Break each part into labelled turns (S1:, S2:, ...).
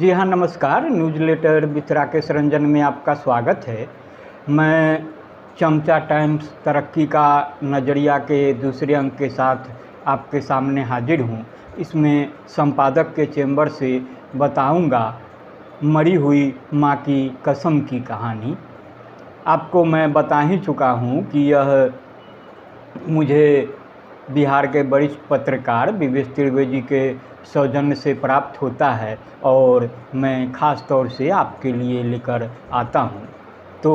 S1: जी हाँ, नमस्कार। Newsletter with Rakesh Ranjan में आपका स्वागत है। मैं चमचा टाइम्स तरक्की का नज़रिया के दूसरे अंक के साथ आपके सामने हाजिर हूँ। इसमें संपादक के चैम्बर से बताऊँगा मरी हुई माँ की कसम की कहानी। आपको मैं बता ही चुका हूँ कि यह मुझे बिहार के वरिष्ठ पत्रकार विवेक त्रिवेदी के सौजन्य से प्राप्त होता है और मैं ख़ास तौर से आपके लिए लेकर आता हूँ। तो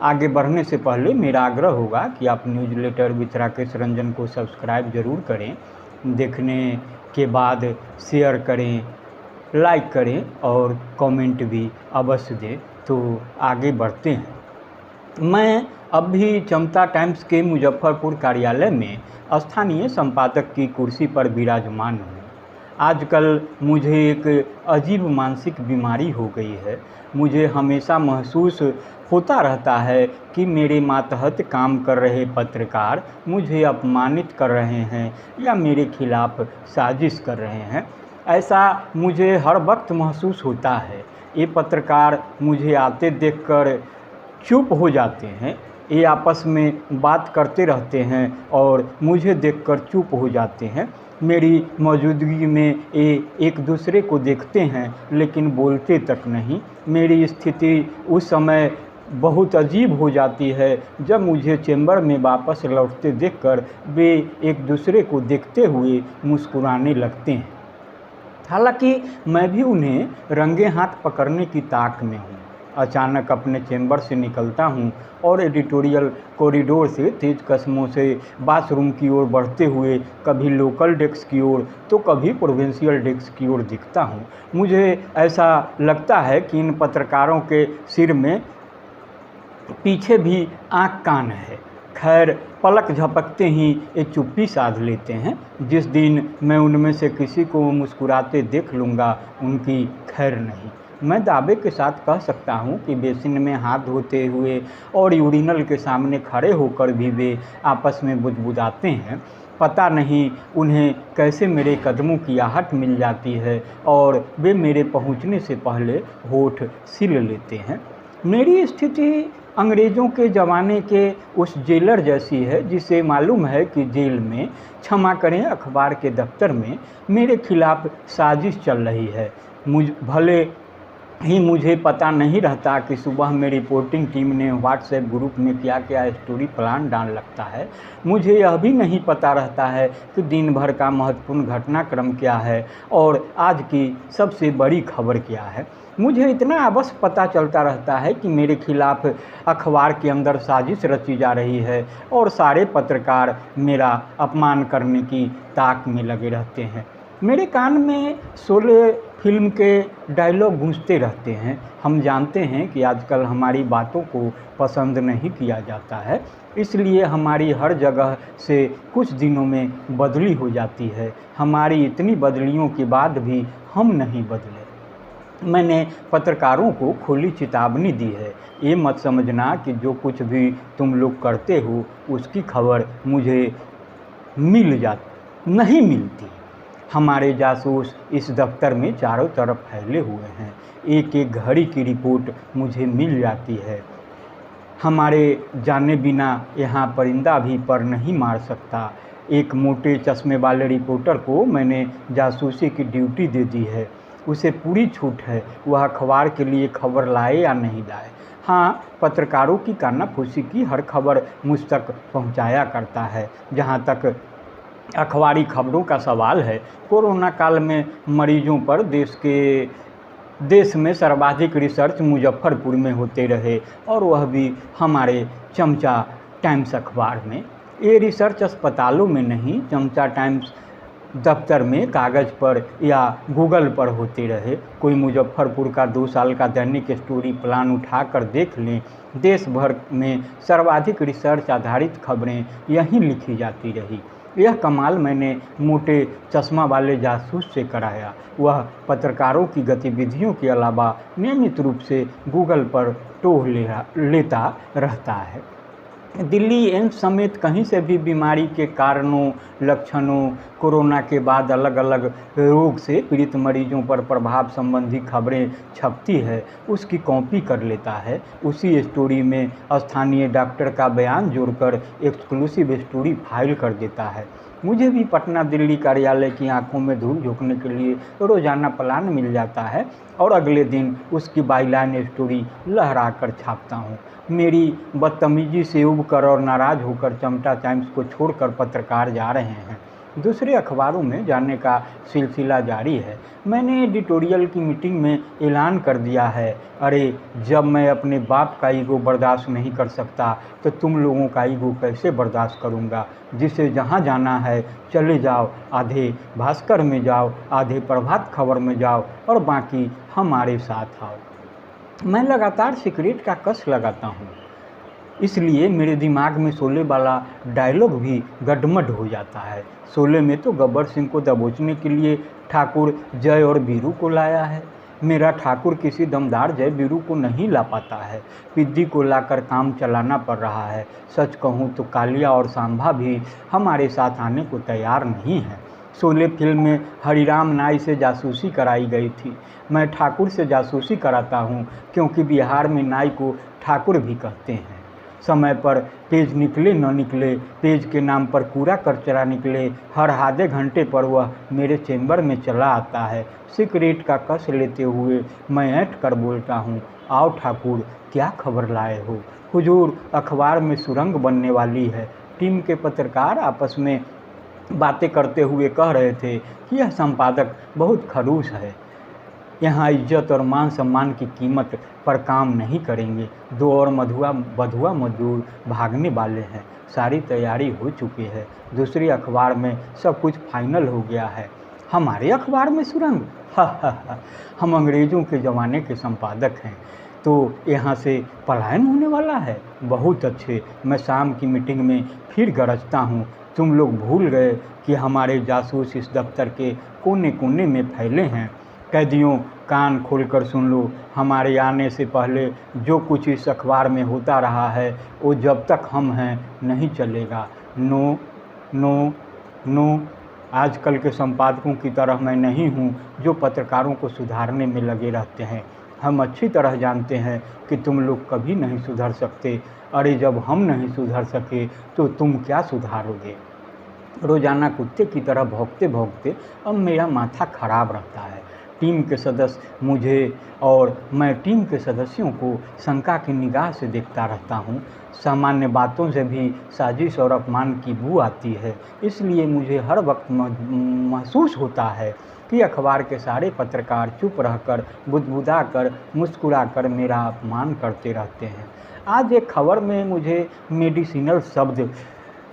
S1: आगे बढ़ने से पहले मेरा आग्रह होगा कि आप न्यूज़लेटर विथ राकेश रंजन को सब्सक्राइब ज़रूर करें, देखने के बाद शेयर करें, लाइक करें और कमेंट भी अवश्य दें। तो आगे बढ़ते हैं। मैं अभी चमचा टाइम्स के मुजफ्फरपुर कार्यालय में स्थानीय संपादक की कुर्सी पर विराजमान हूँ। आजकल मुझे एक अजीब मानसिक बीमारी हो गई है। मुझे हमेशा महसूस होता रहता है कि मेरे मातहत काम कर रहे पत्रकार मुझे अपमानित कर रहे हैं या मेरे खिलाफ साजिश कर रहे हैं। ऐसा मुझे हर वक्त महसूस होता है। ये पत्रकार मुझे आते देखकर चुप हो जाते हैं, ये आपस में बात करते रहते हैं और मुझे देखकर चुप हो जाते हैं। मेरी मौजूदगी में ये एक दूसरे को देखते हैं लेकिन बोलते तक नहीं। मेरी स्थिति उस समय बहुत अजीब हो जाती है जब मुझे चैम्बर में वापस लौटते देखकर वे एक दूसरे को देखते हुए मुस्कुराने लगते हैं। हालांकि मैं भी उन्हें रंगे हाथ पकड़ने की ताक में हूँ। अचानक अपने चैम्बर से निकलता हूँ और एडिटोरियल कॉरिडोर से तेज कदमों से बाथरूम की ओर बढ़ते हुए कभी लोकल डेस्क की ओर तो कभी प्रोविंशियल डेस्क की ओर दिखता हूँ। मुझे ऐसा लगता है कि इन पत्रकारों के सिर में पीछे भी आँख कान है। खैर, पलक झपकते ही ये चुप्पी साध लेते हैं। जिस दिन मैं उनमें से किसी को मुस्कुराते देख लूँगा उनकी खैर नहीं। मैं दावे के साथ कह सकता हूँ कि बेसिन में हाथ धोते हुए और यूरिनल के सामने खड़े होकर भी वे आपस में बुदबुदाते हैं। पता नहीं उन्हें कैसे मेरे कदमों की आहट मिल जाती है और वे मेरे पहुँचने से पहले होठ सील लेते हैं। मेरी स्थिति अंग्रेज़ों के ज़माने के उस जेलर जैसी है जिसे मालूम है कि जेल में, क्षमा करें अखबार के दफ्तर में, मेरे खिलाफ साजिश चल रही है। भले ही मुझे पता नहीं रहता कि सुबह में रिपोर्टिंग टीम ने व्हाट्सएप ग्रुप में क्या क्या स्टोरी प्लान डाल रखता है। मुझे यह भी नहीं पता रहता है कि दिन भर का महत्वपूर्ण घटनाक्रम क्या है और आज की सबसे बड़ी खबर क्या है। मुझे इतना अवश्य पता चलता रहता है कि मेरे खिलाफ अखबार के अंदर साजिश रची जा रही है और सारे पत्रकार मेरा अपमान करने की ताक में लगे रहते हैं। मेरे कान में शोले फिल्म के डायलॉग गूंजते रहते हैं। हम जानते हैं कि आजकल हमारी बातों को पसंद नहीं किया जाता है, इसलिए हमारी हर जगह से कुछ दिनों में बदली हो जाती है। हमारी इतनी बदलियों के बाद भी हम नहीं बदले। मैंने पत्रकारों को खुली चेतावनी दी है, ये मत समझना कि जो कुछ भी तुम लोग करते हो उसकी खबर मुझे नहीं मिलती। हमारे जासूस इस दफ्तर में चारों तरफ फैले हुए हैं। एक एक घड़ी की रिपोर्ट मुझे मिल जाती है। हमारे जाने बिना यहाँ परिंदा भी पर नहीं मार सकता। एक मोटे चश्मे वाले रिपोर्टर को मैंने जासूसी की ड्यूटी दे दी है। उसे पूरी छूट है, वह अखबार के लिए खबर लाए या नहीं लाए। हाँ, पत्रकारों की कानाफूसी की हर खबर मुझ तक पहुँचाया करता है। जहाँ तक अखबारी खबरों का सवाल है, कोरोना काल में मरीजों पर देश में सर्वाधिक रिसर्च मुजफ्फरपुर में होते रहे और वह भी हमारे चमचा टाइम्स अखबार में। ये रिसर्च अस्पतालों में नहीं, चमचा टाइम्स दफ्तर में कागज़ पर या गूगल पर होते रहे। कोई मुजफ्फरपुर का 2 साल का दैनिक स्टोरी प्लान उठाकर देख लें। देश भर में सर्वाधिक रिसर्च आधारित खबरें यहीं लिखी जाती रही। यह कमाल मैंने मोटे चश्मा वाले जासूस से कराया। वह पत्रकारों की गतिविधियों के अलावा नियमित रूप से गूगल पर टोह लेता रहता है। दिल्ली एम्स समेत कहीं से भी बीमारी के कारणों, लक्षणों, कोरोना के बाद अलग अलग रोग से पीड़ित मरीजों पर प्रभाव संबंधी खबरें छपती है, उसकी कॉपी कर लेता है। उसी स्टोरी में स्थानीय डॉक्टर का बयान जोड़कर एक्सक्लूसिव स्टोरी फाइल कर देता है। मुझे भी पटना दिल्ली कार्यालय की आंखों में धूल झोंकने के लिए रोजाना प्लान मिल जाता है और अगले दिन उसकी बाईलाइन स्टोरी लहरा कर छापता हूँ। मेरी बदतमीजी से उब कर और नाराज़ होकर चमटा टाइम्स को छोड़कर पत्रकार जा रहे हैं। दूसरे अखबारों में जाने का सिलसिला जारी है। मैंने एडिटोरियल की मीटिंग में ऐलान कर दिया है, अरे जब मैं अपने बाप का ईगो बर्दाश्त नहीं कर सकता तो तुम लोगों का ईगो कैसे बर्दाश्त करूंगा। जिसे जहां जाना है चले जाओ, आधे भास्कर में जाओ, आधे प्रभात खबर में जाओ और बाकी हमारे साथ आओ। मैं लगातार सिगरेट का कस लगाता हूँ, इसलिए मेरे दिमाग में शोले वाला डायलॉग भी गडमड हो जाता है। शोले में तो गब्बर सिंह को दबोचने के लिए ठाकुर जय और वीरू को लाया है। मेरा ठाकुर किसी दमदार जय वीरू को नहीं ला पाता है, पिद्दी को लाकर काम चलाना पड़ रहा है। सच कहूँ तो कालिया और सांभा भी हमारे साथ आने को तैयार नहीं है। शोले फिल्म में हरिराम नाई से जासूसी कराई गई थी। मैं ठाकुर से जासूसी कराता हूँ क्योंकि बिहार में नाई को ठाकुर भी कहते हैं। समय पर पेज निकले न निकले, पेज के नाम पर कूड़ा कचरा निकले, हर आधे घंटे पर वह मेरे चेंबर में चला आता है। सिगरेट का कस लेते हुए मैं ऐंठ कर बोलता हूँ, आओ ठाकुर, क्या खबर लाए हो। हुजूर, अखबार में सुरंग बनने वाली है। टीम के पत्रकार आपस में बातें करते हुए कह रहे थे कि यह संपादक बहुत खड़ूस है, यहाँ इज्जत और मान सम्मान की कीमत पर काम नहीं करेंगे। दो और बधुआ मजदूर भागने वाले हैं। सारी तैयारी हो चुकी है। दूसरी अखबार में सब कुछ फाइनल हो गया है। हमारे अखबार में सुरंग? हा, हम अंग्रेज़ों के ज़माने के संपादक हैं, तो यहाँ से पलायन होने वाला है। बहुत अच्छे। मैं शाम की मीटिंग में फिर गरजता हूँ, तुम लोग भूल गए कि हमारे जासूस इस दफ्तर के कोने कोने में फैले हैं। कैदियों, कान खोलकर सुन लो, हमारे आने से पहले जो कुछ इस अखबार में होता रहा है वो जब तक हम हैं नहीं चलेगा। No no no. आजकल के संपादकों की तरह मैं नहीं हूँ जो पत्रकारों को सुधारने में लगे रहते हैं। हम अच्छी तरह जानते हैं कि तुम लोग कभी नहीं सुधर सकते। अरे जब हम नहीं सुधर सके तो तुम क्या सुधारोगे। रोज़ाना कुत्ते की तरह भौंकते भौंकते अब मेरा माथा खराब रहता है। टीम के सदस्य मुझे और मैं टीम के सदस्यों को शंका की निगाह से देखता रहता हूँ। सामान्य बातों से भी साजिश और अपमान की बू आती है। इसलिए मुझे हर वक्त महसूस होता है कि अखबार के सारे पत्रकार चुप रहकर, बुदबुदाकर, मुस्कुराकर मेरा अपमान करते रहते हैं। आज एक खबर में मुझे मेडिसिनल शब्द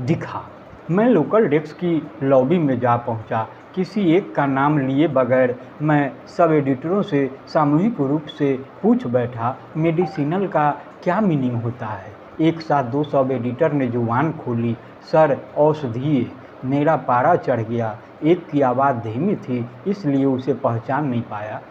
S1: दिखा। मैं लोकल डेस्क की लॉबी में जा पहुंचा। किसी एक का नाम लिए बगैर मैं सब एडिटरों से सामूहिक रूप से पूछ बैठा, मेडिसिनल का क्या मीनिंग होता है। एक साथ 200 एडिटर ने जुबान खोली, सर औषधीय। मेरा पारा चढ़ गया। एक की आवाज़ धीमी थी, इसलिए उसे पहचान नहीं पाया।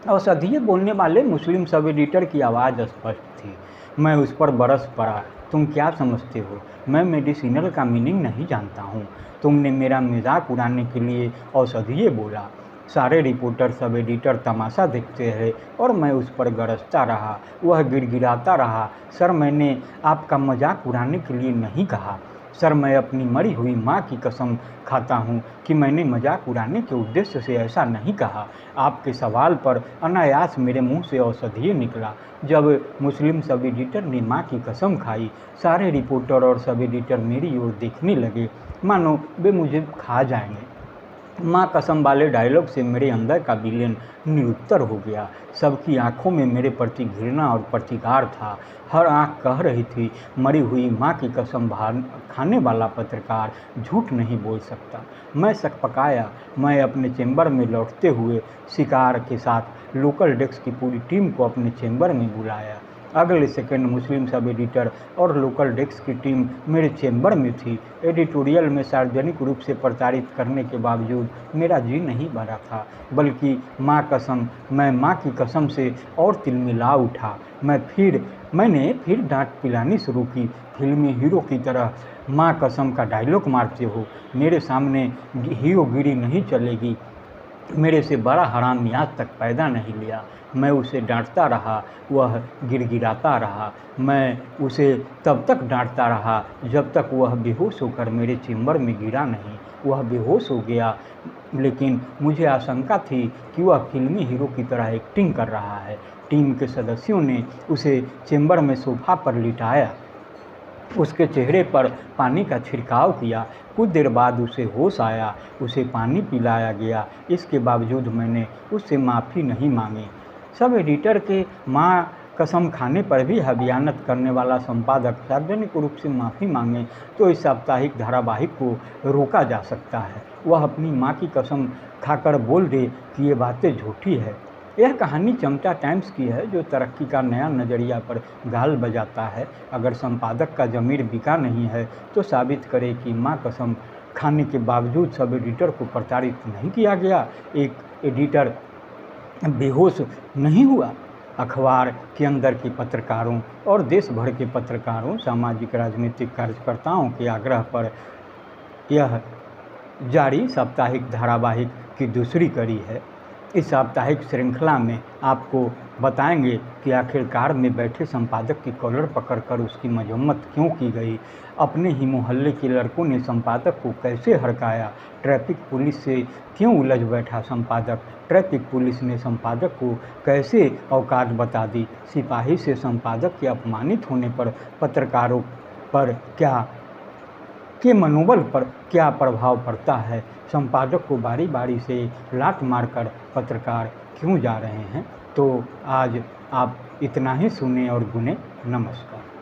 S1: औषधीय बोलने वाले मुस्लिम सब एडिटर की आवाज़ स्पष्ट थी। मैं उस पर बरस पड़ा, तुम क्या समझते हो, मैं मेडिसिनल का मीनिंग नहीं जानता हूँ। तुमने मेरा मजाक उड़ाने के लिए औषधीय बोला। सारे रिपोर्टर सब एडिटर तमाशा देखते रहे और मैं उस पर गरजता रहा। वह गिड़गिड़ाता रहा, सर मैंने आपका मजाक उड़ाने के लिए नहीं कहा। सर मैं अपनी मरी हुई माँ की कसम खाता हूँ कि मैंने मजाक उड़ाने के उद्देश्य से ऐसा नहीं कहा। आपके सवाल पर अनायास मेरे मुंह से औषधीय निकला। जब मुस्लिम सब एडिटर ने माँ की कसम खाई, सारे रिपोर्टर और सब एडिटर मेरी ओर देखने लगे मानो वे मुझे खा जाएंगे। माँ कसम वाले डायलॉग से मेरे अंदर का विलेन निरुत्तर हो गया। सबकी आंखों में मेरे प्रति घृणा और प्रतिकार था। हर आंख कह रही थी, मरी हुई माँ की कसम खाने वाला पत्रकार झूठ नहीं बोल सकता। मैं सकपकाया। मैं अपने चेंबर में लौटते हुए शिकार के साथ लोकल डेस्क की पूरी टीम को अपने चेंबर में बुलाया। अगले सेकंड मुस्लिम सब एडिटर और लोकल डेस्क की टीम मेरे चेंबर में थी। एडिटोरियल में सार्वजनिक रूप से प्रचारित करने के बावजूद मेरा जी नहीं भरा था, बल्कि माँ कसम, मैं माँ की कसम से और तिलमिला उठा। मैं फिर मैंने फिर डांट पिलानी शुरू की। फिल्मी हीरो की तरह माँ कसम का डायलॉग मारते हो, मेरे सामने हीरोगिरी नहीं चलेगी। मेरे से बड़ा हरामी आज तक पैदा नहीं लिया। मैं उसे डांटता रहा, वह गिड़गिड़ाता रहा। मैं उसे तब तक डांटता रहा जब तक वह बेहोश होकर मेरे चेंबर में गिरा नहीं। वह बेहोश हो गया, लेकिन मुझे आशंका थी कि वह फिल्मी हीरो की तरह एक्टिंग कर रहा है। टीम के सदस्यों ने उसे चेंबर में सोफा पर लिटाया, उसके चेहरे पर पानी का छिड़काव किया। कुछ देर बाद उसे होश आया, उसे पानी पिलाया गया। इसके बावजूद मैंने उससे माफ़ी नहीं मांगी। सब एडिटर के माँ कसम खाने पर भी हबियानत करने वाला संपादक सार्वजनिक रूप से माफ़ी मांगे तो इस साप्ताहिक धारावाहिक को रोका जा सकता है। वह अपनी माँ की कसम खाकर बोल दे कि ये बातें झूठी है। यह कहानी चमचा टाइम्स की है, जो तरक्की का नया नज़रिया पर गाल बजाता है। अगर संपादक का ज़मीर बिका नहीं है तो साबित करे कि माँ कसम खाने के बावजूद सब एडिटर को प्रताड़ित नहीं किया गया। एक एडिटर बेहोश नहीं हुआ। अखबार के अंदर के पत्रकारों और देश भर के पत्रकारों, सामाजिक राजनीतिक कार्यकर्ताओं के आग्रह पर यह जारी साप्ताहिक धारावाहिक की दूसरी कड़ी है। इस साप्ताहिक श्रृंखला में आपको बताएंगे कि आखिरकार में बैठे संपादक की कॉलर पकड़कर उसकी मजम्मत क्यों की गई। अपने ही मोहल्ले के लड़कों ने संपादक को कैसे हड़काया। ट्रैफिक पुलिस से क्यों उलझ बैठा संपादक। ट्रैफिक पुलिस ने संपादक को कैसे औकात बता दी। सिपाही से संपादक के अपमानित होने पर पत्रकारों पर के मनोबल पर क्या प्रभाव पड़ता है। संपादक को बारी बारी से लात मारकर पत्रकार क्यों जा रहे हैं। तो आज आप इतना ही सुने और गुने। नमस्कार।